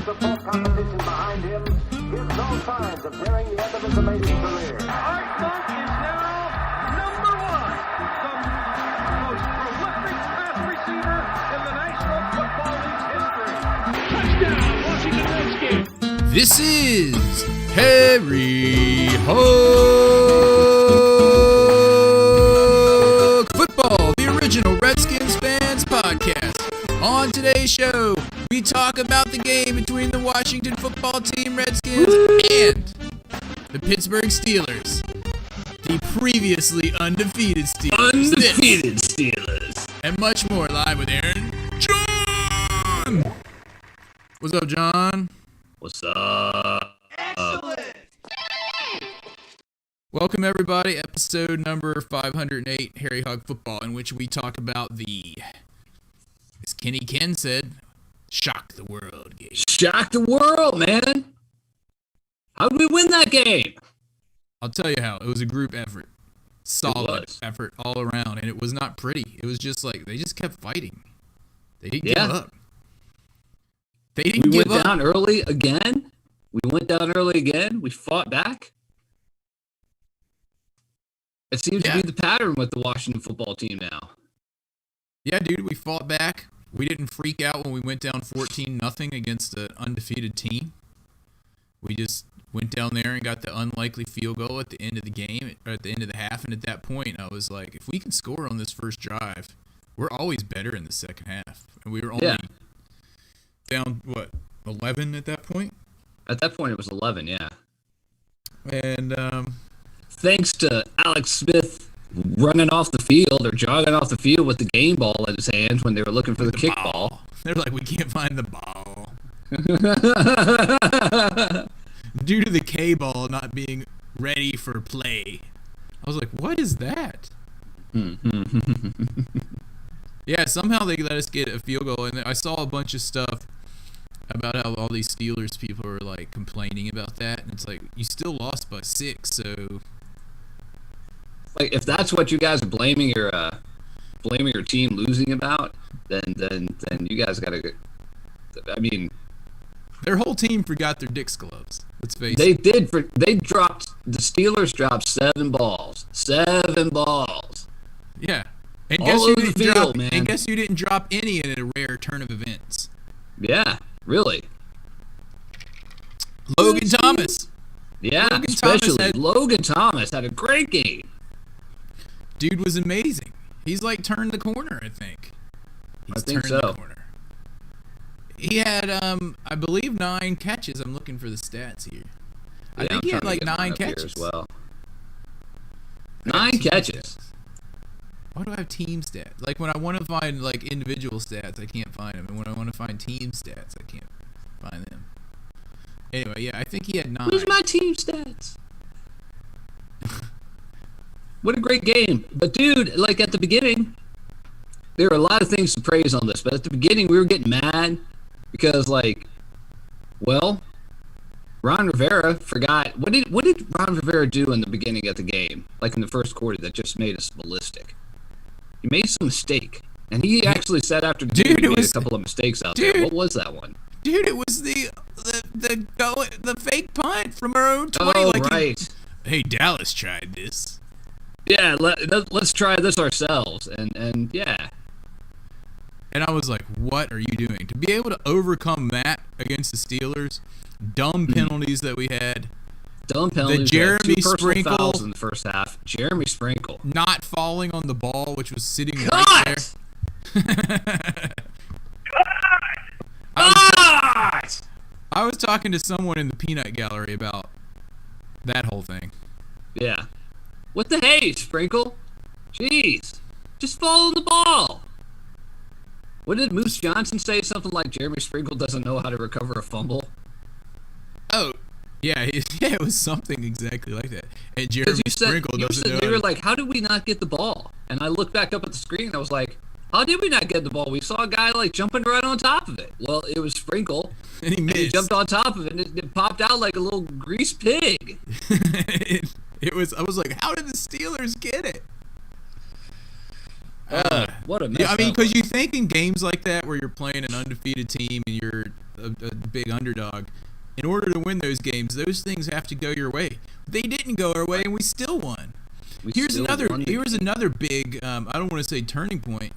years of full competition behind him, gives no signs of nearing the end of his amazing career. Art Monk is now number one, the most prolific pass receiver in the National Football League's history. Touchdown, Washington Redskins. This is Harry Hook Football, the original Redskins Fans podcast. On today's show, we talk about the game between the Washington Football Team Redskins and the Pittsburgh Steelers, the previously undefeated Steelers. Steelers. And much more, live with Aaron John. What's up, John? What's up? Welcome, everybody. Episode number 508, Harry Hog Football, in which we talk about the, as Kenny Ken said, shock the world game. Shock the world, man. How did we win that game? I'll tell you how. It was a group effort. Solid was. effort all around, and it was not pretty. It was just like, they just kept fighting. They didn't give up. They didn't We give went up. down early again. We fought back. It seems to be the pattern with the Washington football team now. Yeah, dude, we fought back. We didn't freak out when we went down 14-0 against an undefeated team. We just went down there and got the unlikely field goal at the end of the game, or at the end of the half, and at that point, I was like, if we can score on this first drive, we're always better in the second half. And we were only down, 11 at that point? At that point, it was 11, yeah. And, Thanks to Alex Smith running off the field or jogging off the field with the game ball in his hands when they were looking for the kickball. They're like, we can't find the ball. Due to the K-ball not being ready for play. I was like, what is that? Yeah, somehow they let us get a field goal, and I saw a bunch of stuff about how all these Steelers people are like complaining about that, and it's like, you still lost by 6, so Like, if that's what you guys are blaming your team losing about, then you guys gotta. I mean, their whole team forgot their Dick's gloves. Let's face they it. did. The Steelers dropped 7 balls. 7 balls. Yeah, and All guess you over the didn't field, drop. man. And guess you didn't drop any in a rare turn of events. Yeah, really. Logan Thomas. Yeah, Logan Logan Thomas had a great game. Dude was amazing. He's like turned the corner, I think. I think so. The corner. He had, I believe 9 catches. I'm looking for the stats here. I think he had like 9 catches as well. 9 catches. Why do I have team stats? Like when I want to find like individual stats, I can't find them, and when I want to find team stats, I can't find them. Anyway, yeah, I think he had 9. Where's my team stats? What a great game. But, dude, like at the beginning, there are a lot of things to praise on this. But at the beginning, we were getting mad because, like, well, Ron Rivera forgot. What did Ron Rivera do in the beginning of the game, like in the first quarter, that just made us ballistic? He made some mistake. And he actually said after the game he made a couple of mistakes out there. What was that one? Dude, it was the fake punt from our own 20. Oh, like right. Hey, Dallas tried this. Yeah, let's try this ourselves, and yeah. And I was like, what are you doing? To be able to overcome that against the Steelers, dumb penalties that we had, Dumb penalties. the Jeremy 2 personal Sprinkle fouls in the first half. Jeremy Sprinkle. not falling on the ball, which was sitting Cut! right there. I was talking to someone in the peanut gallery about that whole thing. Yeah. What the hey, Sprinkle? Jeez. Just follow the ball. What did Moose Johnson say? Something like Jeremy Sprinkle doesn't know how to recover a fumble? Oh, yeah, it was something exactly like that. And Jeremy Sprinkle doesn't know. They were like, how did we not get the ball? And I looked back up at the screen and I was like, how did we not get the ball? We saw a guy like jumping right on top of it. Well, it was Sprinkle. And he missed. And he jumped on top of it and it popped out like a little greased pig. I was like, how did the Steelers get it? What a mess. Yeah, I mean, because you think in games like that where you're playing an undefeated team and you're a big underdog. In order to win those games, those things have to go your way. They didn't go our way, and we still won. Here's another big, I don't want to say turning point,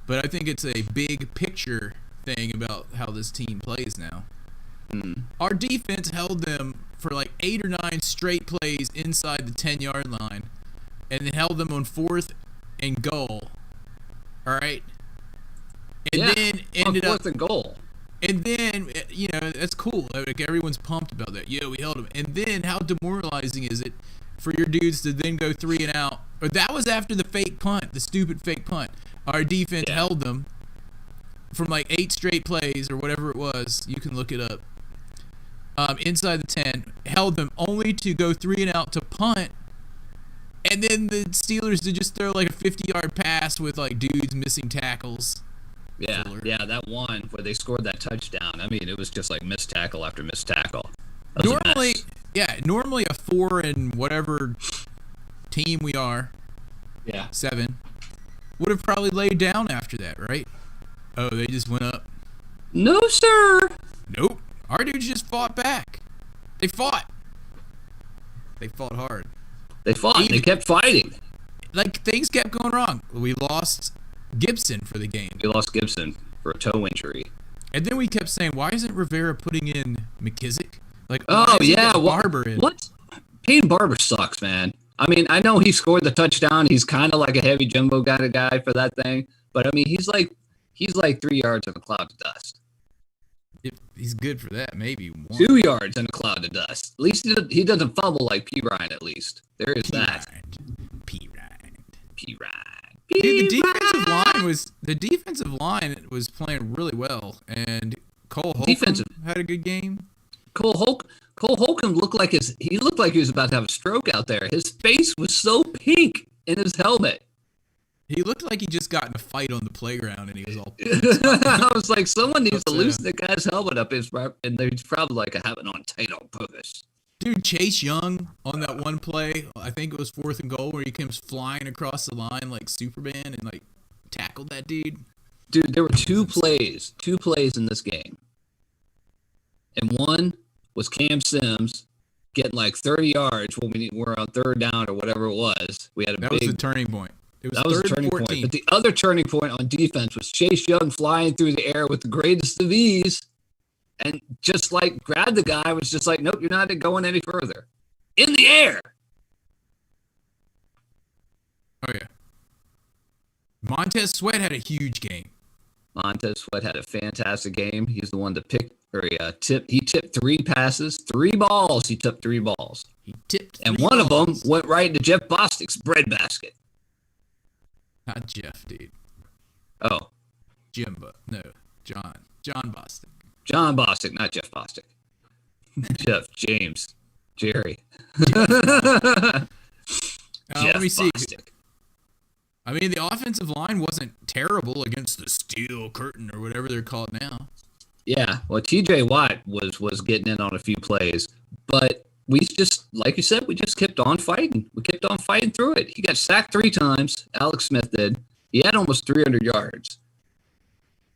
but I think it's a big picture thing about how this team plays now. Our defense held them for like 8 or 9 straight plays inside the 10-yard line, and then held them on 4th and goal. All right? And then ended on up 4th and goal. And then, you know, that's cool. Like, everyone's pumped about that. Yeah, we held them. And then how demoralizing is it for your dudes to then go 3 and out? Or that was after the fake punt, the stupid fake punt. Our defense held them from like 8 straight plays or whatever it was. You can look it up. Inside the 10, held them only to go 3 and out to punt. And then the Steelers to just throw like a 50-yard pass with like dudes missing tackles. Yeah, that one where they scored that touchdown. I mean, it was just like missed tackle after missed tackle. Normally a 4 and whatever team we are, 7, would have probably laid down after that, right? Oh, they just went up. No, sir. Nope. Our dudes just fought back. They fought. They fought hard. They fought. They kept fighting. Like, things kept going wrong. We lost Gibson for the game. We lost Gibson for a toe injury. And then we kept saying, why isn't Rivera putting in McKissick? Like, Barber in? What? Peyton Barber sucks, man. I mean, I know he scored the touchdown. He's kind of like a heavy jumbo kind of guy for that thing. But, I mean, he's like 3 yards in a cloud of dust. If he's good for that, maybe 1. 2 yards in a cloud of dust. At least he doesn't fumble like P. Ryan, at least. There is that. P. Ryan. Dude, the defensive line was playing really well, and Cole Holcomb had a good game. Cole Holcomb looked like he was about to have a stroke out there. His face was so pink in his helmet. He looked like he just got in a fight on the playground, and he was all. I was like, someone needs to loosen the guy's helmet up, and he's probably like, I have it on tight on purpose. Dude, Chase Young on that one play, I think it was 4th and goal, where he comes flying across the line like Superman and like tackled that dude. Dude, there were two plays in this game, and one was Cam Sims getting like 30 yards when we were on 3rd down or whatever it was. That was the turning point. That was the turning point. But the other turning point on defense was Chase Young flying through the air with the greatest of ease, and just like grabbed the guy, was just like, nope, you're not going any further. In the air. Oh, yeah. Montez Sweat had a huge game. Montez Sweat had a fantastic game. He's the one to pick, he tipped 3 passes, 3 balls. He tipped 3 balls. And one of them went right into Jeff Bostic's breadbasket. Not Jeff, dude. Oh. Jimbo. No, John. John Bostic. John Bostic, not Jeff Bostic. Jeff, James, Jerry. Jeff Let me see. Bostic. I mean, the offensive line wasn't terrible against the steel curtain or whatever they're called now. Yeah, well, T.J. Watt was getting in on a few plays, but we just, like you said, we just kept on fighting. We kept on fighting through it. He got sacked 3 times. Alex Smith did. He had almost 300 yards.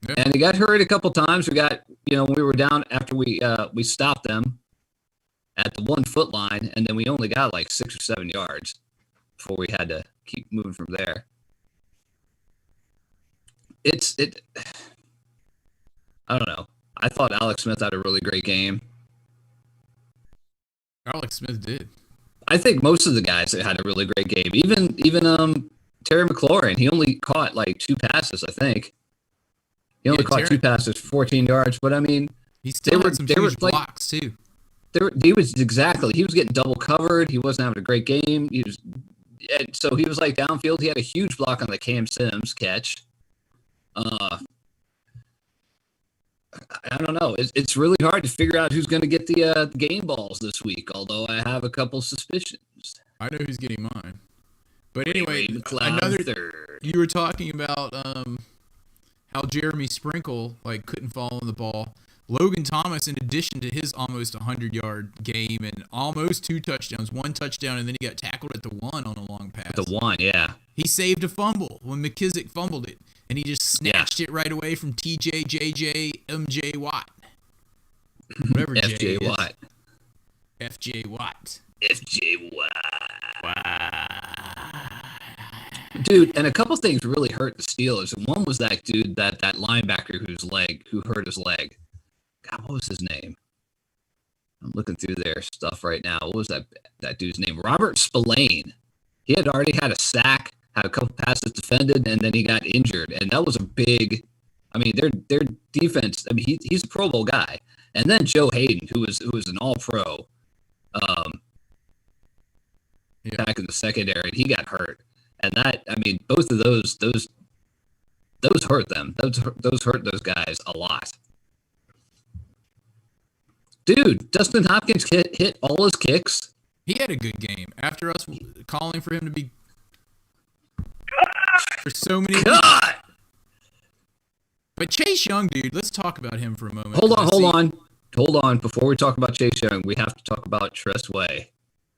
Yeah. And he got hurt a couple times. We got, we were down after we stopped them at the 1 foot line, and then we only got like 6 or 7 yards before we had to keep moving from there. I don't know. I thought Alex Smith had a really great game. Alex Smith did. I think most of the guys had a really great game. Even Terry McLaurin, he only caught like 2 passes, I think. He only caught 2 passes for 14 yards, but I mean, he still had some huge blocks too. He was getting double covered. He wasn't having a great game. So he was like downfield. He had a huge block on the Cam Sims catch. I don't know. It's really hard to figure out who's going to get the game balls this week, although I have a couple suspicions. I know who's getting mine. But anyway, you were talking about how Jeremy Sprinkle couldn't fall on the ball. Logan Thomas, in addition to his almost 100-yard game and almost 2 touchdowns, 1 touchdown, and then he got tackled at the 1 on a long pass. The 1, yeah. He saved a fumble when McKissick fumbled it, and he just snatched it right away from TJ, JJ, MJ Watt. Whatever J FJ is. Watt. FJ Watt. FJ Watt. Dude, and a couple things really hurt the Steelers. And one was that dude, that linebacker who hurt his leg. God, what was his name? I'm looking through their stuff right now. What was that dude's name? Robert Spillane. He had already had a sack, had a couple passes defended, and then he got injured. And that was a big. I mean, their defense. I mean, he's a Pro Bowl guy. And then Joe Hayden, who was an All-Pro, back in the secondary, and he got hurt. And that, I mean, both of those hurt them. Those hurt those guys a lot. Dude, Dustin Hopkins hit all his kicks. He had a good game. After us calling for him to be for so many God. But Chase Young, dude, let's talk about him for a moment. Hold on. Before we talk about Chase Young, we have to talk about Tress Way.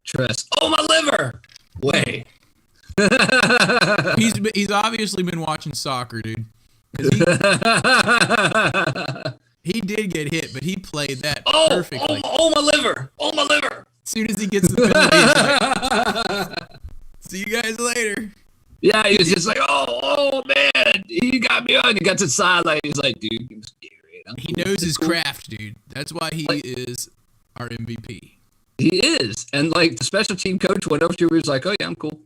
Tress. Oh, my liver. Way. He's obviously been watching soccer, dude. He did get hit, but he played that perfectly. Oh, my liver. Oh, my liver. As soon as he gets the penalty, he's like, see you guys later. Yeah, he was just like, oh man, he got me on. He got to the sideline. He's like, dude, he was scary. He knows his craft, dude. That's why he is our MVP. He is. And like the special team coach went over to him, he was like, oh yeah, I'm cool.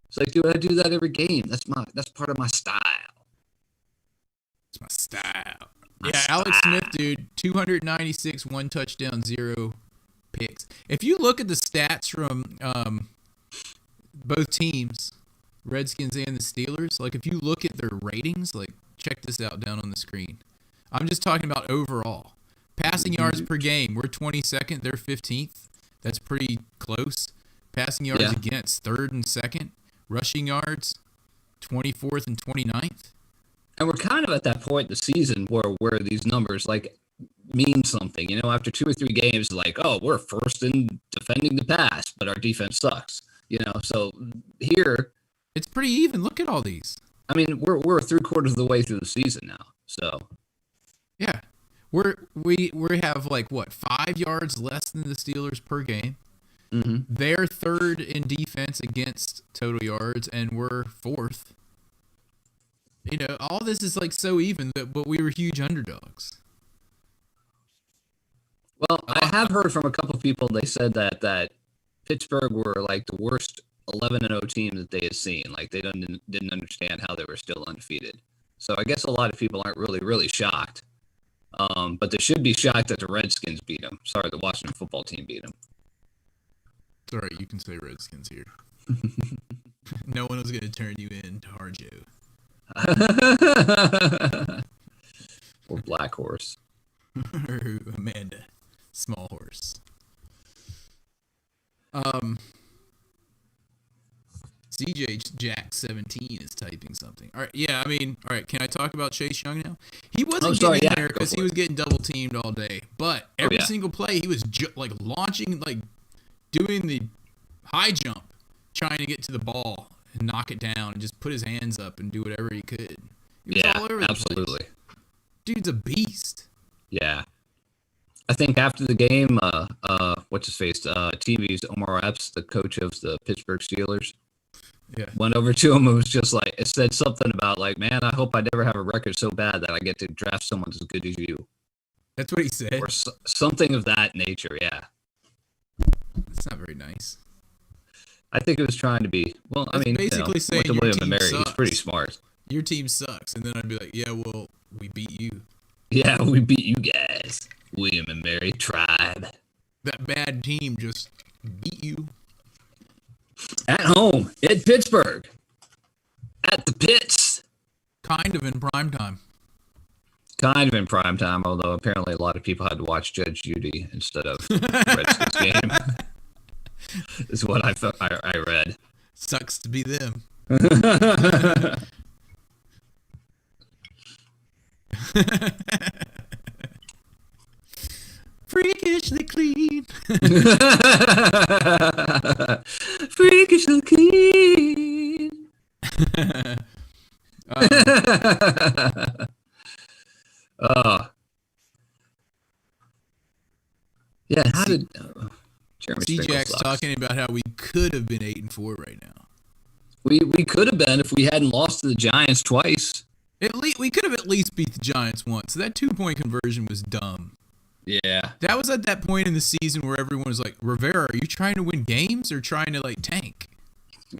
It's like, dude, I do that every game. That's part of my style. It's my style. Alex Smith, dude, 296, 1 touchdown, 0 picks. If you look at the stats from both teams, Redskins and the Steelers, like if you look at their ratings, like check this out down on the screen. I'm just talking about overall. Passing yards per game, we're 22nd, they're 15th. That's pretty close. Passing yards against, 3rd and 2nd. Rushing yards, 24th and 29th. And we're kind of at that point in the season where these numbers like mean something. You know, after 2 or 3 games, like, oh, we're first in defending the pass, but our defense sucks. You know, so here it's pretty even. Look at all these. I mean, we're 3/4 of the way through the season now. So yeah, we have like what 5 yards less than the Steelers per game. Mm-hmm. They're 3rd in defense against total yards, and we're 4th. You know, all this is like so even, but we were huge underdogs. Well, I have heard from a couple of people. They said that Pittsburgh were like the worst 11-0 team that they had seen. Like they didn't understand how they were still undefeated. So I guess a lot of people aren't really shocked. But they should be shocked that the Redskins beat them. Sorry, the Washington football team beat them. It's all right. You can say Redskins here. No one was going to turn you in to Harjo. Or Black Horse. Or Amanda. Small Horse. CJ Jack 17 is typing something. All right, yeah, I mean, all right, can I talk about Chase Young now? He wasn't getting there because he was getting double teamed all day, but every single play he was like launching, like doing the high jump, trying to get to the ball and knock it down and just put his hands up and do whatever he could. He was all over the absolutely. place. Dude's a beast. Yeah. I think after the game, what's his face? TV's Omar Epps, the coach of the Pittsburgh Steelers, went over to him and was just like, it said something about like, man, I hope I never have a record so bad that I get to draft someone as good as you. That's what he said. Or something of that nature, yeah. That's not very nice. I think it was trying to be, well, I mean, basically saying with your William team Mary, sucks. he's pretty smart. Your team sucks. And then I'd be like, yeah, well, we beat you. Yeah, we beat you guys. William and Mary tribe. That bad team just beat you. At home, in Pittsburgh. At the Pits. Kind of in prime time. Kind of in prime time, although apparently a lot of people had to watch Judge Judy instead of the Redskins game. Is what I read. Sucks to be them. Freakishly clean. Freakishly clean. Yeah, how did Jeremy Sprinkle C-Jack's sucks. talking about how we could have been 8-4 right now. We could have been if we hadn't lost to the Giants twice. At least we could have at least beat the Giants once. That 2-point conversion was dumb. Yeah. That was at that point in the season where everyone was like, Rivera, are you trying to win games or trying to like tank?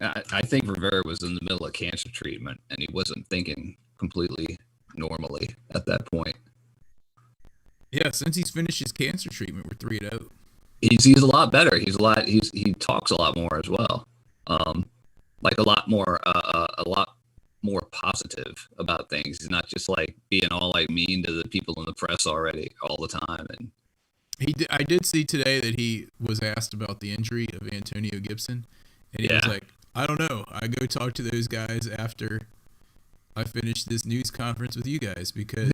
I think Rivera was in the middle of cancer treatment, and he wasn't thinking completely normally at that point. Yeah, since he's finished his cancer treatment, we're 3-0. He's a lot better. He talks a lot more as well. Like a lot more positive about things. He's not just like being all like mean to the people in the press already all the time. And I did see today that he was asked about the injury of Antonio Gibson, and he was like, I don't know. I go talk to those guys after I finish this news conference with you guys because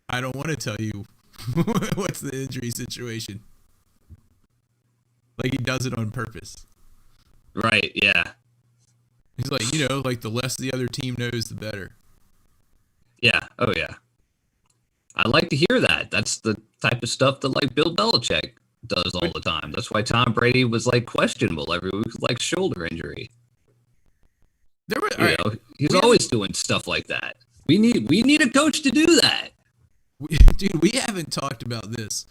I don't want to tell you what's the injury situation. Like he does it on purpose. Right, yeah. He's like, like the less the other team knows, the better. Yeah, oh yeah. I like to hear that. That's the type of stuff that like Bill Belichick does all the time. That's why Tom Brady was like questionable every week, like shoulder injury. He's always doing stuff like that. We need a coach to do that. Dude, we haven't talked about this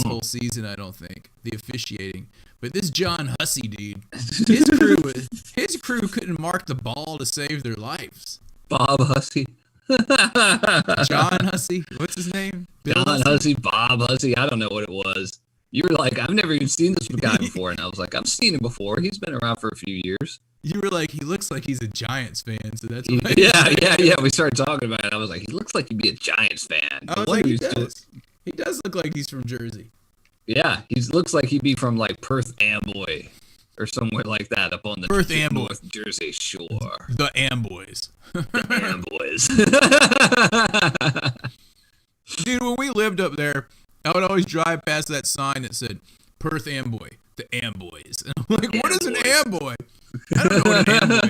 whole season, I don't think. The officiating. But this John Hussey dude, his crew couldn't mark the ball to save their lives. Bob Hussey. John Hussey? What's his name? Bill John Hussey, Bob Hussey. I don't know what it was. You were like, I've never even seen this guy before. And I was like, I've seen him before. He's been around for a few years. You were like, he looks like he's a Giants fan. So that's what Yeah. We started talking about it. I was like, he looks like he'd be a Giants fan. I was like, he does. He does look like he's from Jersey. Yeah, he looks like he'd be from like Perth Amboy or somewhere like that up on the Perth Amboy. North Jersey shore. The Amboys. The Amboys. Dude, when we lived up there, I would always drive past that sign that said Perth Amboy, the Amboys. And I'm like, what is an Amboy? I don't know what an Amboy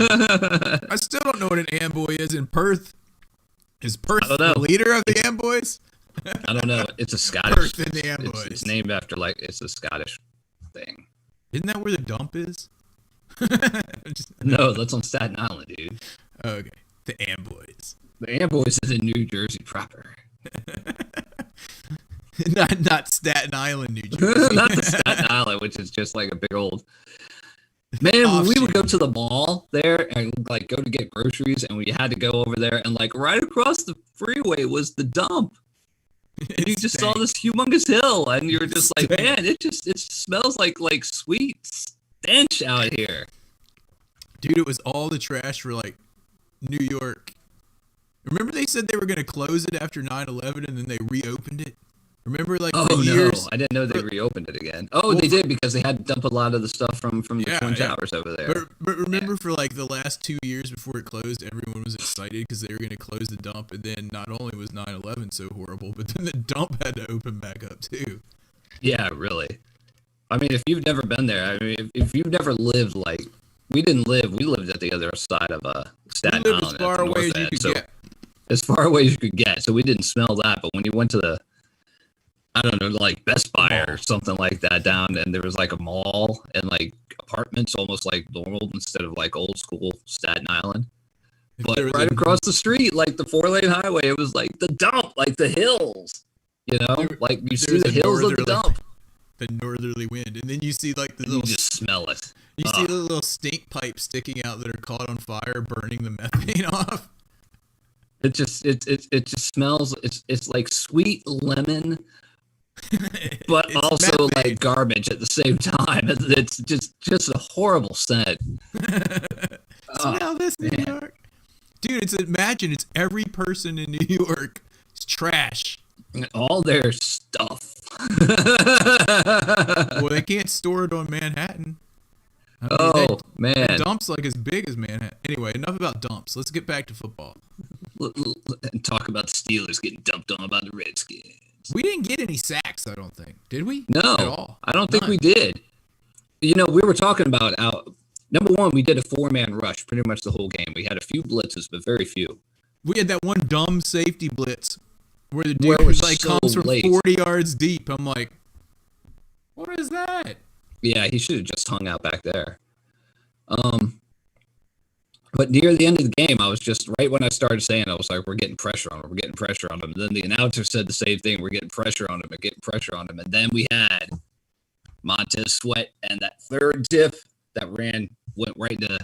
is. I still don't know what an Amboy is in Perth. Is Perth the leader of the Amboys? I don't know. It's a Scottish. Perth and the Amboys. It's named after it's a Scottish thing. Isn't that where the dump is? No, that's on Staten Island, dude. Okay, the Amboys. The Amboys is in New Jersey proper. not Staten Island, New Jersey. Not the Staten Island, which is just like a big old. Man, when we would go to the mall there and like go to get groceries, and we had to go over there, and like right across the freeway was the dump. And you just saw this humongous hill, and you were just like, man, it smells like sweet stench out here. Dude, it was all the trash for like New York. Remember they said they were going to close it after 9/11 and then they reopened it? Remember like for years? No, I didn't know they reopened it again. Oh, well, they did because they had to dump a lot of the stuff from the Twin Towers over there. But remember for like the last 2 years before it closed, everyone was excited because they were going to close the dump, and then not only was 9/11 so horrible, but then the dump had to open back up too. Yeah, really. I mean, if you've never been there, I mean, if you've never lived like we lived at the other side of Staten Island. As far away as you could get. As far away as you could get, so we didn't smell that. But when you went to the I don't know, like Best Buy or something like that down, and there was like a mall and like apartments, almost like normal instead of like old school Staten Island. But right across the street, like the 4-lane highway, it was like the dump, like the hills, like you see the hills of the dump. The northerly wind, and then you see like the little. You just smell it. You see the little stink pipes sticking out that are caught on fire, burning the methane off. It just smells. It's like sweet lemon. But it's also methane. Like garbage at the same time. It's just a horrible scent. Smell this, New York, dude. Imagine it's every person in New York. It's trash. All their stuff. Well, they can't store it on Manhattan. Man, the dump's like as big as Manhattan. Anyway, enough about dumps. Let's get back to football. And talk about the Steelers getting dumped on by the Redskins. We didn't get any sacks, I don't think. Did we? No, at all. I don't think we did. We were talking about number one, we did a 4-man rush pretty much the whole game. We had a few blitzes, but very few. We had that one dumb safety blitz where the Where it dude was like so comes from late. 40 yards deep. I'm like, what is that? Yeah, he should have just hung out back there. But near the end of the game, I was just right when I started saying, I was like, we're getting pressure on him. We're getting pressure on him. And then the announcer said the same thing. We're getting pressure on him. We're getting pressure on him. And then we had Montez Sweat and that third diff that went right into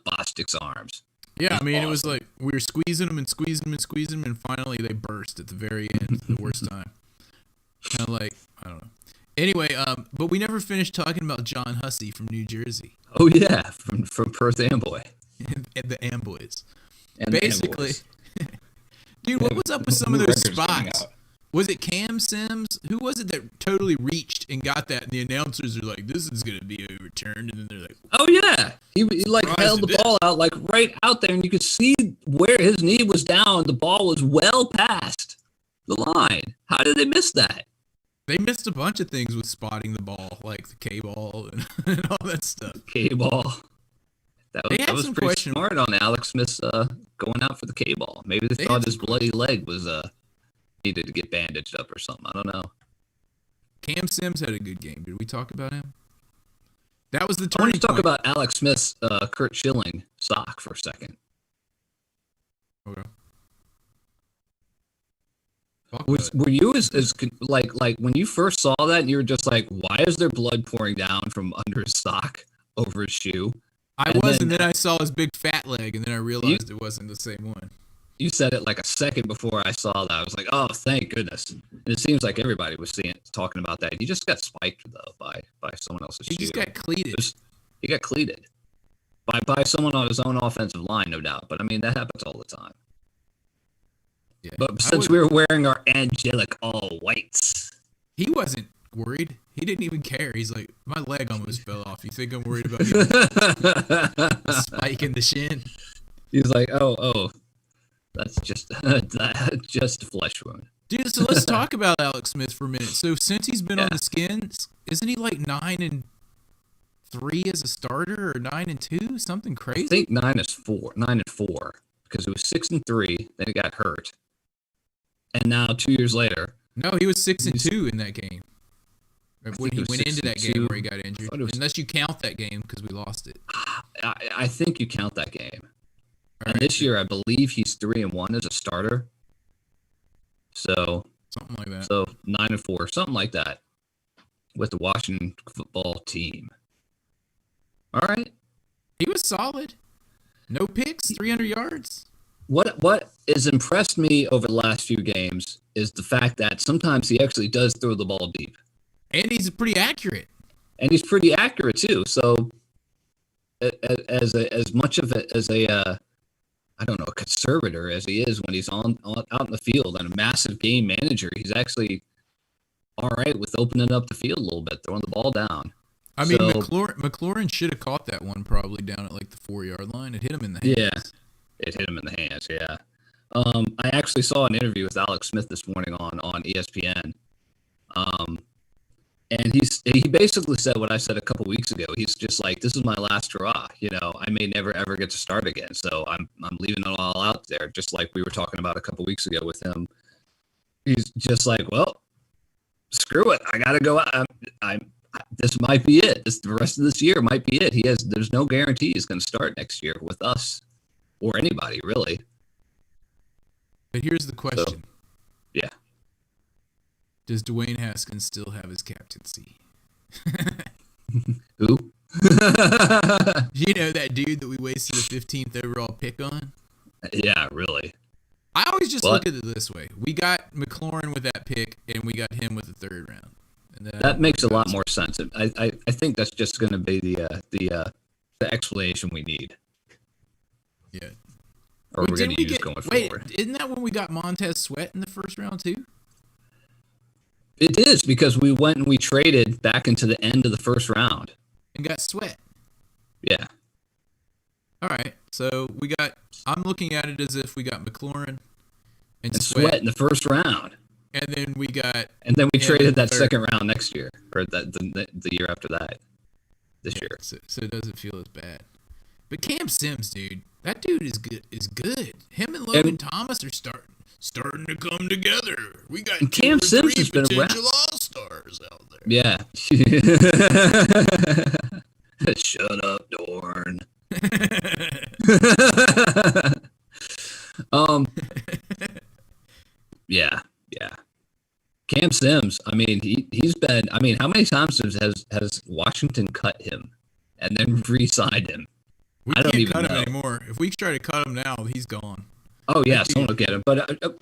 Bostic's arms. Yeah, I mean, awesome. it was like we were squeezing them and squeezing them and squeezing them, and finally they burst at the very end, the worst time. Kind of like, I don't know. Anyway, but we never finished talking about John Hussey from New Jersey. Oh, yeah, from Perth Amboy. And the Amboys. And the Basically, Amboys. dude, what was up with some of New those records coming spots? out. Was it Cam Sims? Who was it that totally reached and got that? And the announcers are like, "This is gonna be overturned," and then they're like, Oh, yeah. He like Surprised held it the ball out, like right out there, and you could see where his knee was down. The ball was well past the line. How did they miss that? they missed a bunch of things with spotting the ball, like the K ball and all that stuff. K-ball. They had That was some pretty question- smart on Alex Smith going out for the K-ball. Maybe they They thought had his some bloody leg was needed to get bandaged up or something. I don't know. Cam Sims had a good game. Did we talk about him? That was the I want turning to talk point. about Alex Smith's Kurt Schilling sock for a second. Okay. Talk about it. Were you as like when you first saw that and you were just like, why is there blood pouring down from under his sock over his shoe? I and was, then- and then I saw his big fat leg, and then I realized it wasn't the same one. You said it like a second before I saw that. I was like, oh, thank goodness. And it seems like everybody was talking about that. He just got spiked though by someone else's He shoe. just got cleated. He got cleated by someone on his own offensive line, no doubt. But I mean, that happens all the time. Yeah. But since we were wearing our angelic all whites, He wasn't worried. He didn't even care. He's like, my leg almost fell off. You think I'm worried about a spike in the shin? he's like, oh, that's just just a flesh wound. Dude, so let's talk about Alex Smith for a minute. So since he's been on Yeah. the Skins, isn't he like 9-3 as a starter or 9-2? Something crazy? I think 9-4 because it was 6-3. Then he got hurt, and now 2 years later, No, he was 6-2 in that game. When think he it was went into that game 6-2. where he got injured. thought it was- Unless you count that game because we lost it. I think you count that game. All And right, this year, I believe he's 3-1 as a starter. So something like that. 9-4, something like that, with the Washington football team. All right. He was solid. No picks, 300 yards. What has impressed me over the last few games is the fact that sometimes he actually does throw the ball deep, And he's pretty accurate. and he's pretty accurate too. So, as much of it as a I don't know, a conservator as he is when he's out in the field and a massive game manager, he's actually all right with opening up the field a little bit, throwing the ball down. I mean, So- McLaurin should have caught that one probably down at like the 4-yard line. It hit him in the hands. Yeah, it hit him in the hands. Yeah. I actually saw an interview with Alex Smith this morning on ESPN. And he basically said what I said a couple weeks ago. He's just like, this is my last hurrah. You know, I may never ever get to start again. So I'm leaving it all out there, just like we were talking about a couple weeks ago with him. He's just like, well, screw it. I gotta go out. This might be it. The rest of this year might be it. There's no guarantee he's going to start next year with us or anybody really. But here's the question. Yeah. Does Dwayne Haskins still have his captaincy? Who? You know that dude that we wasted a 15th overall pick on? Yeah, really. I always just What? look at it this way. We got McLaurin with that pick, and we got him with the 3rd round. And then That makes a lot more sense. I think that's just going to be the explanation we need, Yeah. or Wait, we're going didn't to we use get- going wait, forward. Isn't that when we got Montez Sweat in the 1st round too? It is because we went and we traded back into the end of the 1st round. And got Sweat. Yeah. All right. So I'm looking at it as if we got McLaurin and And Sweat. Sweat in the 1st round. And then we got And then we Yeah, traded that 3rd. 2nd round next year, or the year after that, this year. so it doesn't feel as bad. But Cam Sims, dude, that dude is good. Him and Logan Thomas are starting. starting to come together. We got And two Cam or Sims three has been around. potential all-stars out there. Yeah. Shut up, Dorn. Yeah. Cam Sims, I mean, he's been, I mean, how many times has Washington cut him and then re-signed him? We I don't can't even cut him know. anymore. If we try to cut him now, he's gone. Oh, yeah, someone will get him. But, all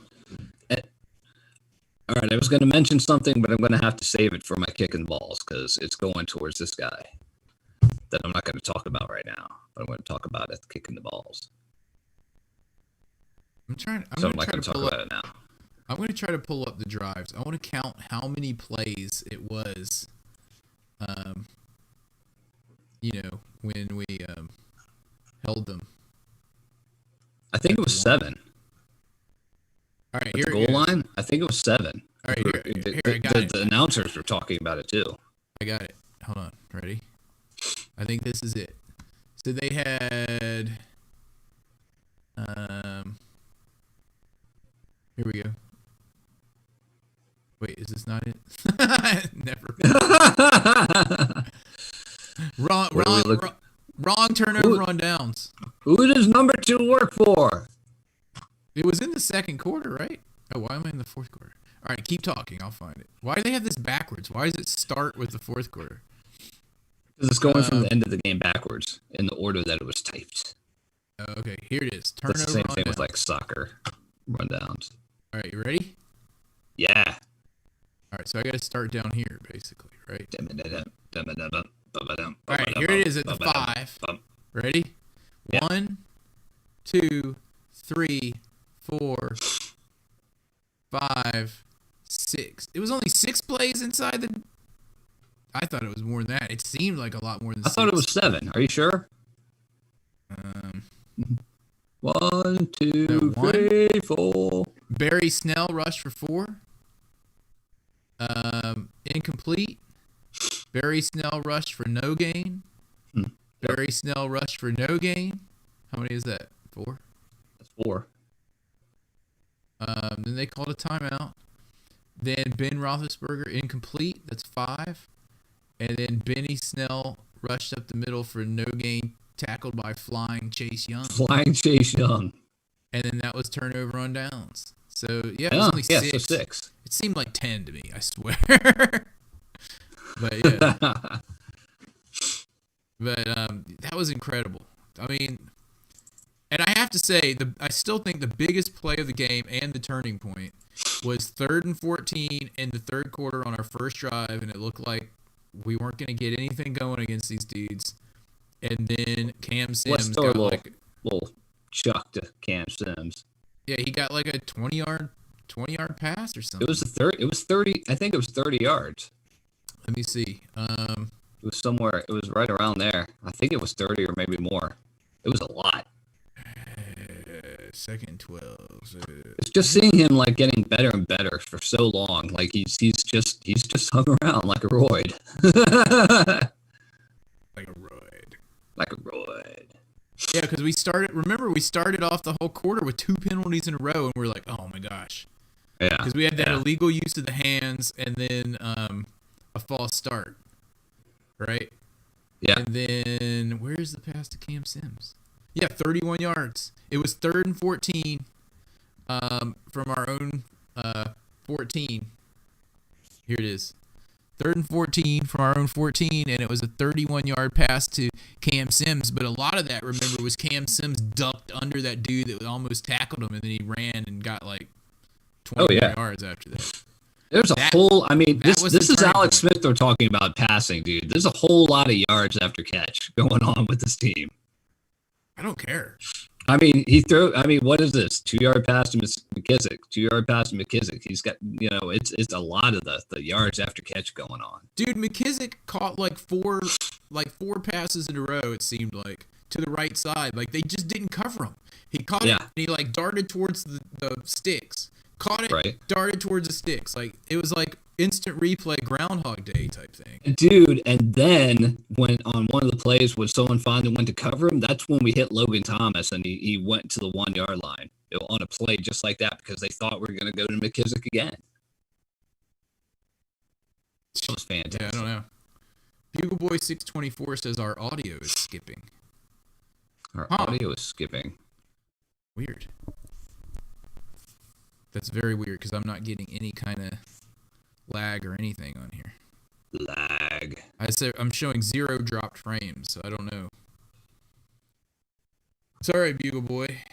right, I was going to mention something, but I'm going to have to save it for my kicking balls because it's going towards this guy that I'm not going to talk about right now. But I'm going to talk about it, kicking the balls. I'm I'm going not to try going to to talk pull about up. it now. I'm going to try to pull up the drives. I want to count how many plays it was. When we held them. I think it was 7. All right, At here the it goal goes. line, I think it was 7. All right, here I got it. The announcers were talking about it too. I got it. Hold on. Ready? I think this is it. So they had. Here we go. Wait, is this not it? Never. Wrong turnover on downs. Who does number 2 work for? It was in the second quarter, right? Oh, why am I in the fourth quarter? All right, keep talking. I'll find it. Why do they have this backwards? Why does it start with the fourth quarter? Because it's going from the end of the game backwards in the order that it was typed. Okay, here it is. Turnover That's the same on thing downs. with like soccer rundowns. All right, you ready? Yeah. All right, so I got to start down here, basically, right? All All right, here it is at the 5. Ready? Yeah. 1, 2, 3, 4, 5, 6. It was only 6 plays inside the. I thought it was more than that. It seemed like a lot more than I 6. thought it was 7. Are you sure? 1, 2, No, 1. 3, 4. Barry Snell rushed for 4. Incomplete. Barry Snell rushed for no gain. Barry Snell rushed for no gain. How many is that? 4. That's 4. Then they called a timeout. Then Ben Roethlisberger incomplete. That's 5. And then Benny Snell rushed up the middle for no gain, tackled by flying Chase Young. Flying Chase Young. And then that was turnover on downs. So yeah, it was only 6. So 6. It seemed like 10 to me, I swear. But yeah. But that was incredible. I mean, and I have to say, I still think the biggest play of the game and the turning point was 3rd and 14 in the third quarter on our first drive, and it looked like we weren't going to get anything going against these dudes. And then Cam Sims got little chuck to Cam Sims. Yeah, he got like a 20-yard pass or something. It was 30. I think it was 30 yards. Let me see. It was somewhere. It was right around there. I think it was 30 or maybe more. It was a lot. 2nd and 12. It's just seeing him like getting better and better for so long. Like he's just hung around like a roid. Like a roid. Like a roid. Yeah, because we started off the whole quarter with 2 penalties in a row, and we're like, oh my gosh. Yeah. Because we had that illegal use of the hands and then a false start. Right? Yeah. And then where's the pass to Cam Sims? Yeah, 31 yards. It was 3rd and 14 from our own 14. Here it is. 3rd and 14 from our own 14, and it was a 31-yard pass to Cam Sims. But a lot of that, remember, was Cam Sims ducked under that dude that almost tackled him, and then he ran and got like 20 yards after that. There's a whole. I mean, this was is the turning Alex point. Smith they're talking about passing, dude. There's a whole lot of yards after catch going on with this team. I don't care. I mean, what is this? 2-yard pass to McKissick. 2-yard pass to McKissick. He's got, it's a lot of the yards after catch going on. Dude, McKissick caught like four passes in a row, it seemed like, to the right side. Like, they just didn't cover him. He caught it, and he, like, darted towards the sticks. Caught it, darted towards the sticks. Like, it was like instant replay Groundhog Day type thing. Dude, and then when on one of the plays when someone finally went to cover him, that's when we hit Logan Thomas, and he went to the 1-yard line. on a play just like that because they thought we were going to go to McKissick again. That was fantastic. Yeah, I don't know. Bugle Boy 624 says our audio is skipping. Our audio is skipping. Weird. That's very weird because I'm not getting any kind of lag or anything on here. Lag. I'm showing 0 dropped frames, so I don't know. Sorry, Bugle Boy.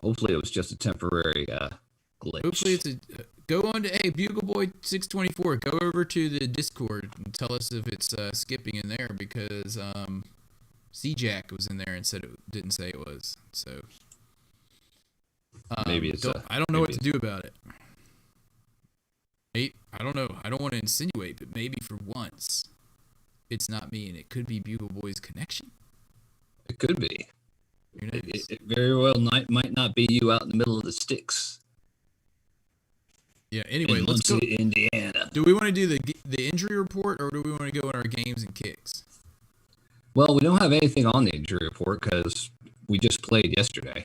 Hopefully it was just a temporary glitch. Hopefully it's go on to Bugle Boy 624. Go over to the Discord and tell us if it's skipping in there because C-Jack was in there and said it didn't say it was. So maybe it's I don't know what to do about it. I don't know. I don't want to insinuate, but maybe for once it's not me and it could be Bugle Boy's connection. It could be. It very well might not be you out in the middle of the sticks. Yeah. Anyway, let's go. Indiana. Do we want to do the injury report or do we want to go in our games and kicks? Well, we don't have anything on the injury report because we just played yesterday.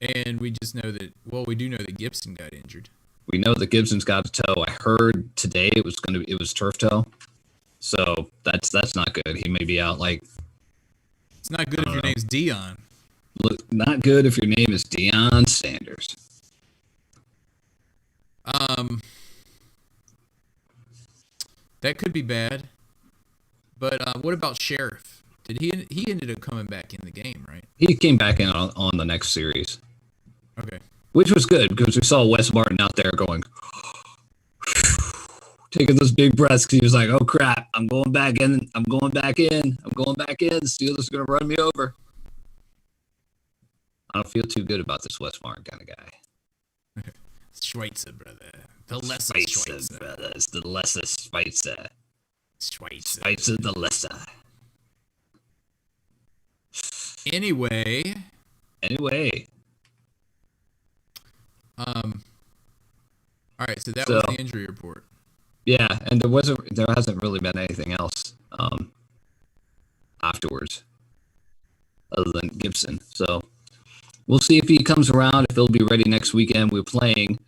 And we just know that. Well, we do know that Gibson got injured. We know that Gibson's got a toe. I heard today it was turf toe, so that's not good. He may be out like. It's not good if your name's Dion. Look, not good if your name is Deion Sanders. That could be bad. But what about Sheriff? He ended up coming back in the game, right? He came back in on the next series. Okay. Which was good because we saw Wes Martin out there going, taking those big breaths because he was like, oh crap, I'm going back in. The Steelers are going to run me over. I don't feel too good about this Wes Martin kind of guy. Schweitzer, brother. The lesser Schweitzer, brother. It's the lesser Schweitzer. Schweitzer the lesser. Anyway. All right, so that was the injury report. Yeah, and there hasn't really been anything else afterwards other than Gibson. So we'll see if he comes around, if he'll be ready next weekend. We're playing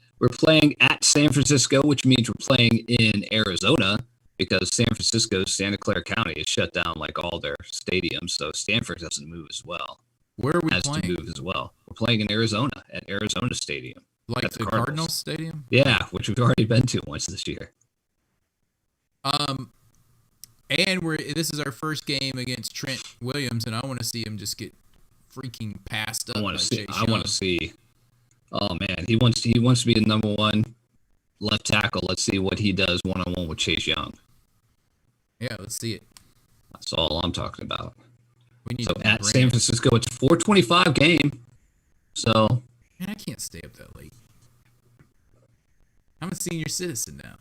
at San Francisco, which means we're playing in Arizona because San Francisco's Santa Clara County is shut down like all their stadiums, so Stanford doesn't move as well. Where are we has playing? To move as well. We're playing in Arizona at Arizona Stadium. Like the Cardinals Stadium? Yeah, which we've already been to once this year. And this is our first game against Trent Williams, and I want to see him just get freaking passed up. I want to see. Oh man, he wants to be the number one left tackle. Let's see what he does one-on-one with Chase Young. Yeah, let's see it. That's all I'm talking about. So at San Francisco, it's a 4:25 game. So man, I can't stay up that late. I'm a senior citizen now.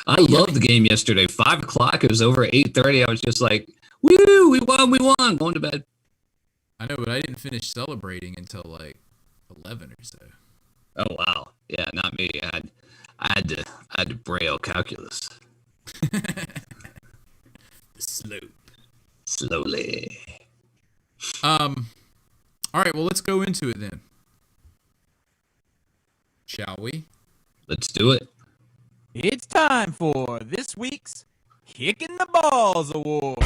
I loved the game yesterday. 5 o'clock. It was over at 8:30. I was just like, woo, we won. Going to bed. I know, but I didn't finish celebrating until like 11 or so. Oh wow. Yeah, not me. I had to braille calculus. The slope. Slowly. All right, well, let's go into it then. Shall we? Let's do it. It's time for this week's Kicking the Balls Award.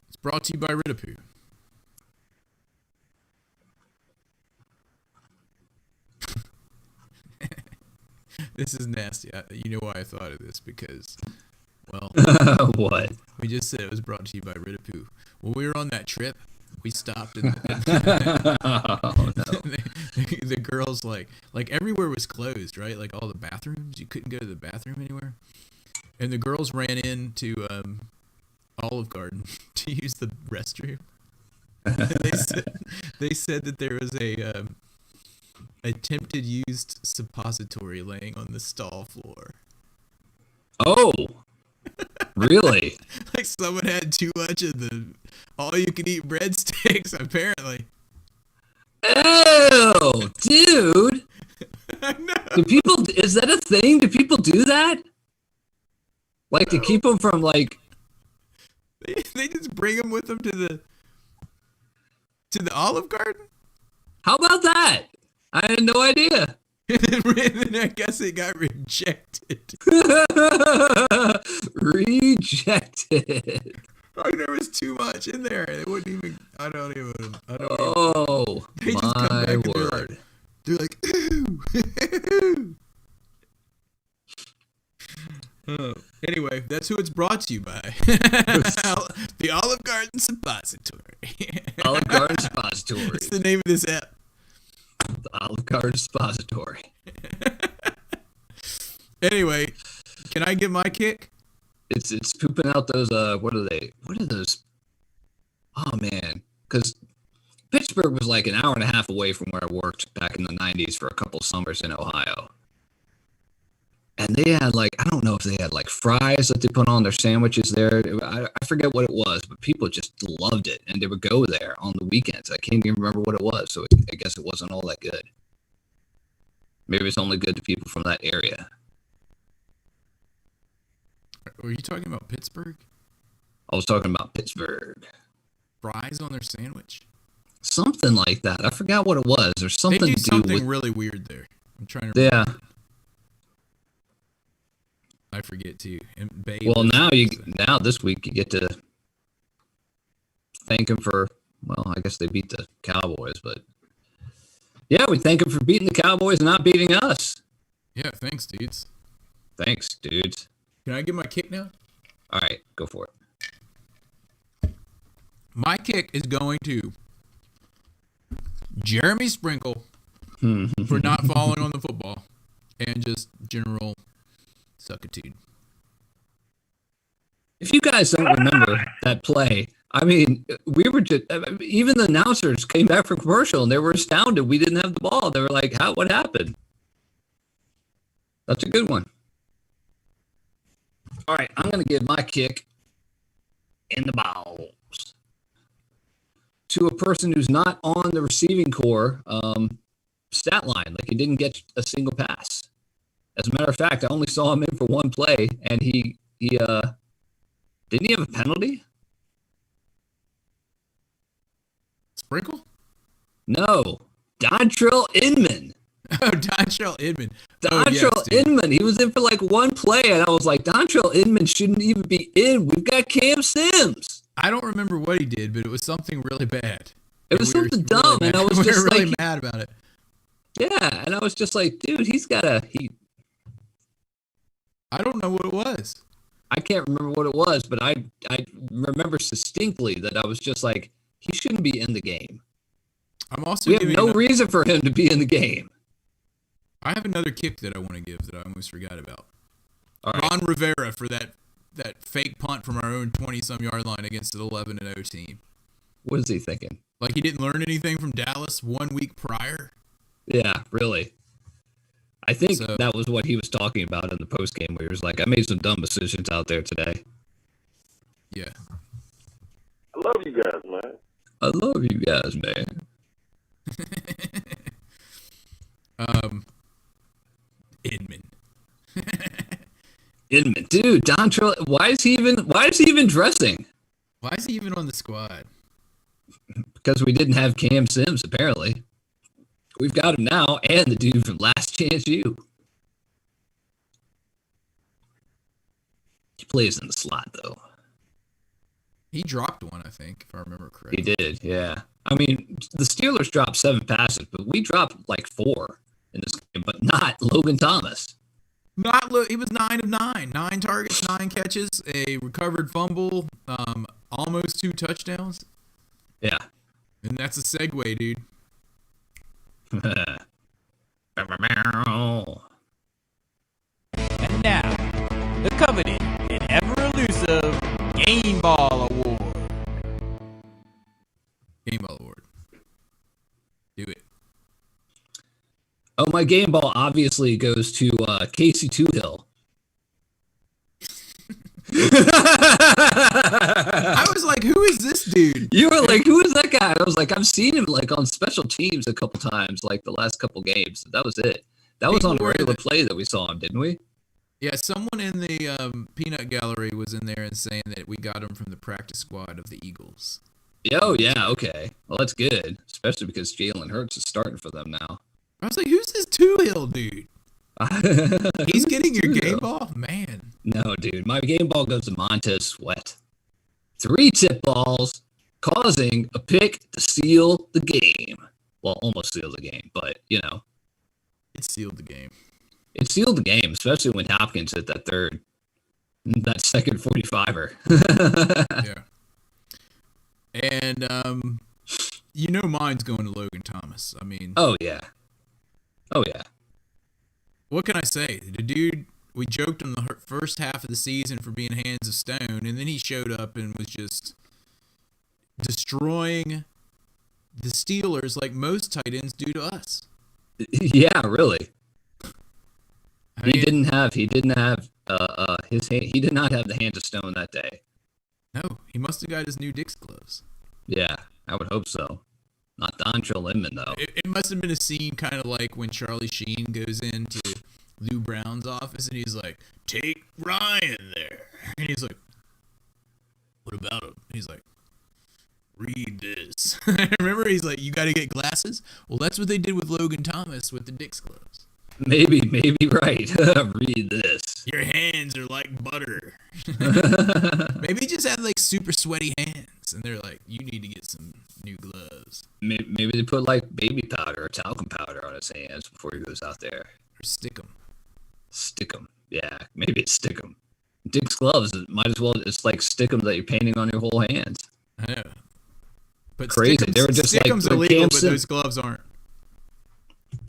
It's brought to you by Ridapoo. This is nasty. You know why I thought of this? Because, well... What? We just said it was brought to you by Ridapoo. When we were on that trip, we stopped and oh, no. the girls, like everywhere was closed, right? Like all the bathrooms. You couldn't go to the bathroom anywhere. And the girls ran into Olive Garden to use the restroom. They said that there was a attempted used suppository laying on the stall floor. Oh, really? Like someone had too much of the all-you-can-eat breadsticks, apparently. Oh, dude. I know. Is that a thing? Do people do that? Like to keep them from like? They just bring them with them to the Olive Garden. How about that? I had no idea. And then I guess it got rejected. Rejected. Like there was too much in there. It wouldn't even. I don't even. Oh They just come back my and word! they're like, ooh. Anyway, that's who it's brought to you by. The Olive Garden Suppository. Olive Garden Suppository. That's the name of this app. The Olive Garden Suppository. Anyway, can I get my kick? It's pooping out those what are they? What are those? Oh man, because Pittsburgh was like an hour and a half away from where I worked back in the 90s for a couple summers in Ohio. And they had like, I don't know if they had like fries that they put on their sandwiches there. I forget what it was, but people just loved it. And they would go there on the weekends. I can't even remember what it was. So I guess it wasn't all that good. Maybe it's only good to people from that area. Were you talking about Pittsburgh? I was talking about Pittsburgh. Fries on their sandwich? Something like that. I forgot what it was. There's something They do to do something with... really weird there. I'm trying to. Yeah. I forget too. And Well, now this week you get to thank them for. Well, I guess they beat the Cowboys, but yeah, we thank them for beating the Cowboys and not beating us. Yeah, thanks, dudes. Thanks, dudes. Can I get my kick now? All right, go for it. My kick is going to Jeremy Sprinkle for not falling on the football and just general suckitude. If you guys don't remember that play, I mean, we were just, even the announcers came back from commercial and they were astounded we didn't have the ball. They were like, what happened? That's a good one. All right, I'm going to give my kick in the balls to a person who's not on the receiving core stat line. Like he didn't get a single pass. As a matter of fact, I only saw him in for one play, and he didn't he have a penalty? Sprinkle? No, Dontrell Inman. Oh, Dontrell Inman. Dontrell Inman. He was in for like one play, and I was like, Dontrell Inman shouldn't even be in. We've got Cam Sims. I don't remember what he did, but it was something really bad. It was something dumb, and I was just really like, mad about it. Yeah, and I was just like, dude, I don't know what it was. I can't remember what it was, but I remember distinctly that I was just like, he shouldn't be in the game. I'm also we have no reason for him to be in the game. I have another kick that I want to give that I almost forgot about. All right. Ron Rivera for that fake punt from our own 20-some yard line against an 11-0 team. What is he thinking? Like he didn't learn anything from Dallas 1 week prior? Yeah, really. I think that was what he was talking about in the postgame where he was like, I made some dumb decisions out there today. Yeah. I love you guys, man. I love you guys, man. Inman. Inman. Dude, Dontrell, why is he even dressing? Why is he even on the squad? Because we didn't have Cam Sims, apparently. We've got him now, and the dude from Last Chance U. He plays in the slot, though. He dropped one, I think, if I remember correctly. He did, yeah. I mean, the Steelers dropped 7 passes, but we dropped like 4 in this game, but not Logan Thomas. He was 9 of 9. 9 targets, 9 catches, a recovered fumble, almost 2 touchdowns. Yeah. And that's a segue, dude. And now, the coveted and ever-elusive Game Ball Award. Game Ball Award. Do it. Oh, my game ball obviously goes to Casey Toohill. I was like, who is this dude? You were like, who is that guy? And I was like, I've seen him like on special teams a couple times, like the last couple games. That was it. That was on a People were regular play that we saw him, didn't we? Yeah, someone in the peanut gallery was in there and saying that we got him from the practice squad of the Eagles. Oh, yeah, okay. Well, that's good, especially because Jalen Hurts is starting for them now. I was like, who's this two-hill dude? He's getting your game ball? Man. No, dude. My game ball goes to Montez Sweat. 3 tip balls, causing a pick to seal the game. Well, almost seal the game, but, you know. It sealed the game. It sealed the game, especially when Hopkins hit that second 45er. Yeah. And, you know mine's going to Logan Thomas. I mean. Oh, yeah. Oh, yeah. What can I say? The dude, we joked on the first half of the season for being hands of stone, and then he showed up and was just destroying the Steelers like most tight ends do to us. Yeah, really. I mean, He did not have the hands of stone that day. No, he must have got his new Dick's gloves. Yeah, I would hope so. Not Dontrell Inman, though. It must have been a scene kind of like when Charlie Sheen goes into Lou Brown's office and he's like, "Take Ryan there," and he's like, "What about him?" And he's like, "Read this." Remember, he's like, "You got to get glasses." Well, that's what they did with Logan Thomas with the Dick's gloves. Maybe right. Read this. Your hands are like butter. Maybe he just had like super sweaty hands, and they're like, "You need to get some new gloves." Maybe they put like baby powder or talcum powder on his hands before he goes out there. Or stick them. Stick 'em. Yeah, maybe it's stick 'em. Dick's gloves might as well just like stick 'em that you're painting on your whole hands. I know. But Crazy. They were just like Stick'em's when illegal, Cam but Sim- those gloves aren't.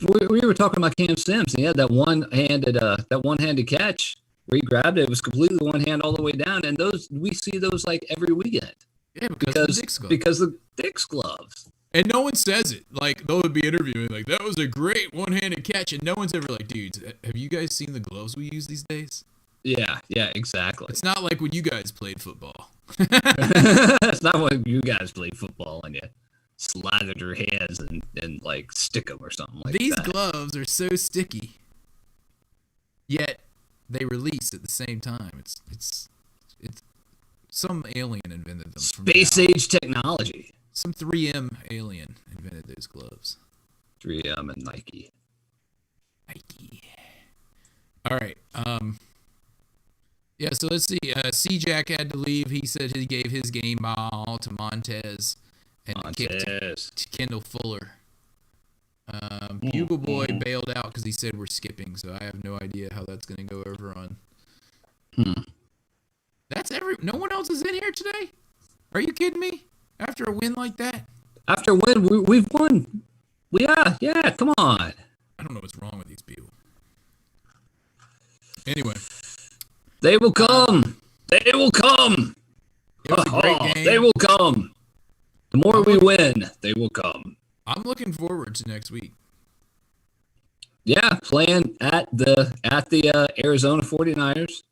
We were talking about Cam Sims, and he had that one-handed catch where he grabbed it. It was completely one hand all the way down, and those we see those like every weekend. Yeah, because of Dick's gloves. And no one says it. Like, they'll be interviewing, like, that was a great one-handed catch. And no one's ever like, dudes, have you guys seen the gloves we use these days? Yeah, exactly. It's not like when you guys played football. It's not when you guys played football and you slathered your hands and like stick them or something like These that. gloves are so sticky, yet they release at the same time. It's some alien invented them. Space age technology. Some 3M alien invented those gloves. 3M and Nike. All right. Yeah, so let's see. C-Jack had to leave. He said he gave his game ball to Montez and kicked to Kendall Fuller. Bugle Boy bailed out because he said we're skipping, so I have no idea how that's going to go over on. No one else is in here today? Are you kidding me? After a win like that? After a win, we've won. Yeah, come on. I don't know what's wrong with these people. Anyway. They will come. They will come. It was a great game. They will come. The more we win, they will come. I'm looking forward to next week. Yeah, playing at the Arizona 49ers.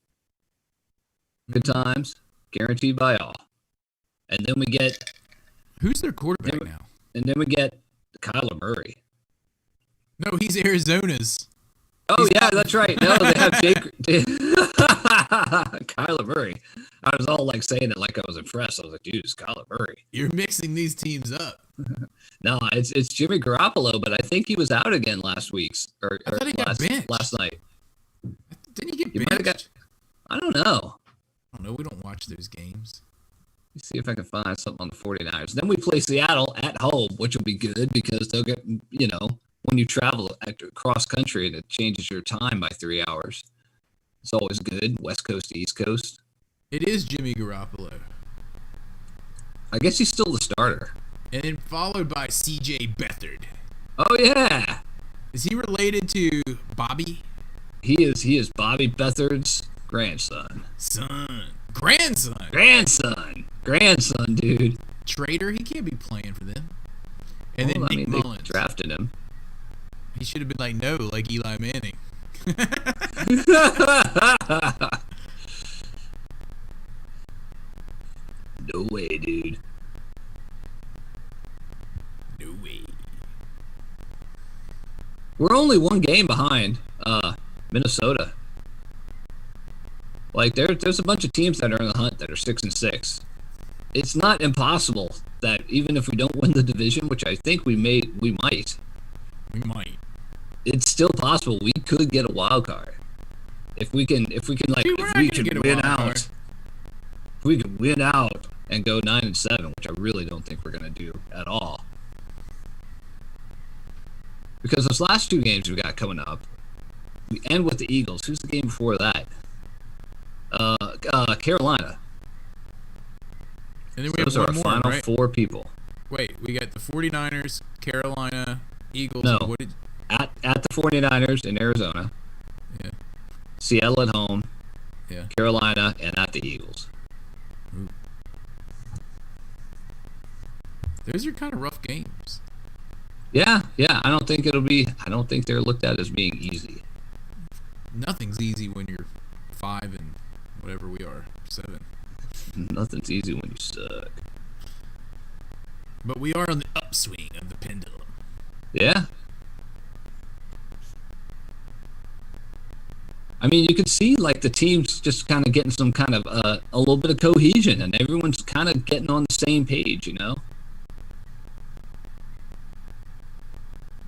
Good times, guaranteed by all. And then we get Who's their quarterback now? And then we get Kyler Murray. No, he's Arizona's. Oh, yeah, that's right. No, they have Kyler Murray. I was all like saying it like I was impressed. I was like, dude, it's Kyler Murray. You're mixing these teams up. No, it's Jimmy Garoppolo, but I think he was out again last last night. Didn't he get benched? I don't know. I don't know. We don't watch those games. Let me see if I can find something on the 49ers. Then we play Seattle at home, which will be good because they'll get, when you travel across country and it changes your time by 3 hours. It's always good, West Coast to East Coast. It is Jimmy Garoppolo. I guess he's still the starter. And then followed by C.J. Beathard. Oh, yeah. Is he related to Bobby? He is Bobby Beathard's grandson. Grandson, dude. Traitor? He can't be playing for them. And then Nick Mullins. They drafted him. He should have been like, no, like Eli Manning. No way, dude. No way. we're only one game behind Minnesota. Like there's a bunch of teams that are in the hunt that are 6-6. It's not impossible that even if we don't win the division, which I think we might. We might. It's still possible we could get a wild card if we can like Dude, if we can win out. If we can win out and go 9-7, which I really don't think we're gonna do at all. Because those last 2 games we got coming up, we end with the Eagles. Who's the game before that? Carolina. And then we Those have are one our more, final right? 4 people. Wait, we got the 49ers, Carolina, Eagles. No. What did? At the 49ers in Arizona, Yeah. Seattle at home, Yeah. Carolina, and at the Eagles. Ooh. Those are kind of rough games. Yeah. I don't think they're looked at as being easy. Nothing's easy when you're 5 and whatever we are, 7. Nothing's easy when you suck. But we are on the upswing of the pendulum. Yeah. I mean, you could see like the teams just kind of getting some kind of a little bit of cohesion, and everyone's kind of getting on the same page, you know?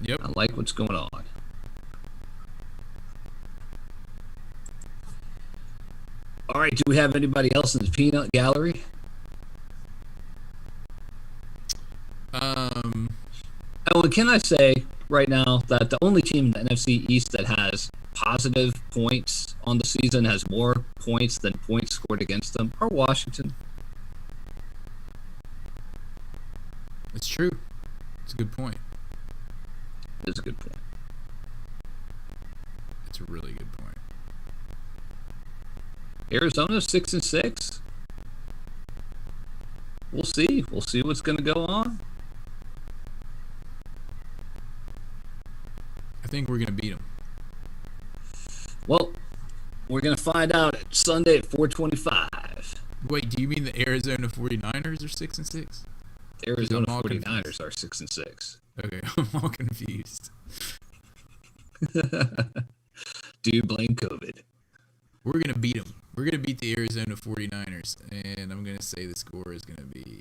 Yep. I like what's going on. All right, do we have anybody else in the peanut gallery? Oh, and can I say right now that the only team in the NFC East that has positive points on the season, has more points than points scored against them, are Washington. It's true. It's a good point. It's a good point. It's a really good point. Arizona 6-6. We'll see. We'll see what's going to go on. I think we're going to beat them. Well, we're going to find out Sunday at 4:25. Wait, do you mean the Arizona 49ers are 6-6? The Arizona I'm all 49ers are 6-6. Okay, I'm all confused. Do you blame COVID? We're going to beat them. We're going to beat the Arizona 49ers, and I'm going to say the score is going to be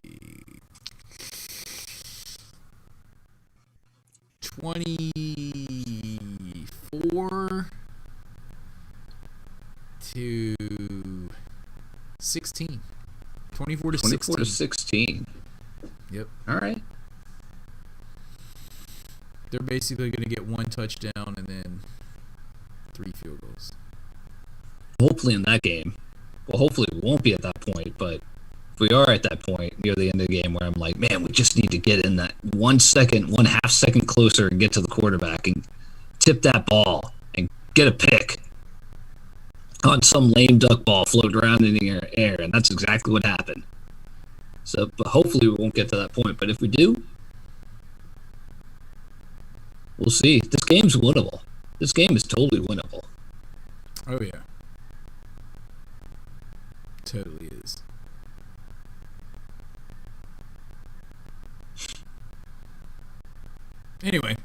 24 to 16. 24 to 16. 24 to 16. Yep. All right. They're basically going to get 1 touchdown and then 3 field goals. Hopefully in that game. Well, hopefully we won't be at that point, but if we are at that point near the end of the game where I'm like, man, we just need to get in that 1 second, 1/2 second closer and get to the quarterback and tip that ball and get a pick on some lame duck ball floating around in the air, and that's exactly what happened. So, but hopefully we won't get to that point, but if we do, we'll see. This game's winnable. This game is totally winnable. Oh, yeah. Totally is. Anyway,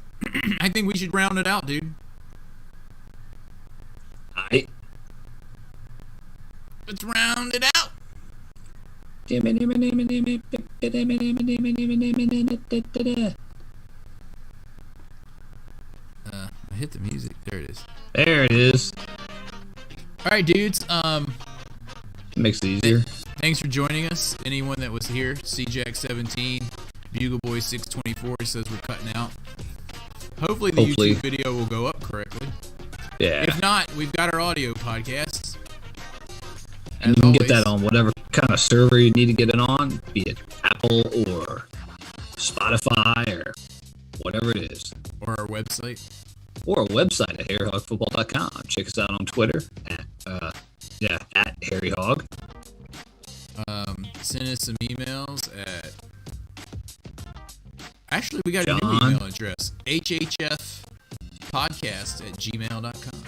I think we should round it out, dude. Let's round it out. I hit the music. There it is. There it is. All right, dudes. Makes it easier. Thanks for joining us. Anyone that was here, CJack17, Bugle Boy 624 says we're cutting out. Hopefully the YouTube video will go up correctly. Yeah. If not, we've got our audio podcast. And you can get that on whatever kind of server you need to get it on, be it Apple or Spotify or whatever it is. Or our website. Or our website at harryhogfootball.com. Check us out on Twitter at harryhog. Send us some emails at... Actually, we got a new John. email address. HHFpodcast@gmail.com.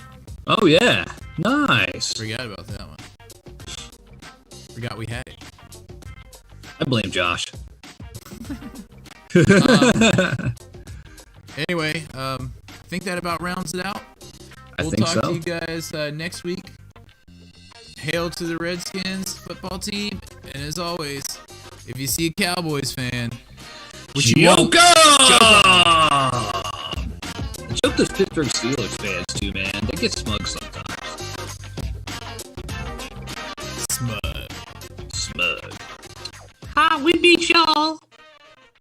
Oh, yeah. Nice. Forgot about that one. Forgot we had it. I blame Josh. Anyway, think that about rounds it out. I We'll think talk so. to you guys next week. Hail to the Redskins football team. And as always, if you see a Cowboys fan, Joke 'em! Joke those Pittsburgh Steelers fans too, man. They get smug sometimes. smug. Smug. Ha, we beat y'all.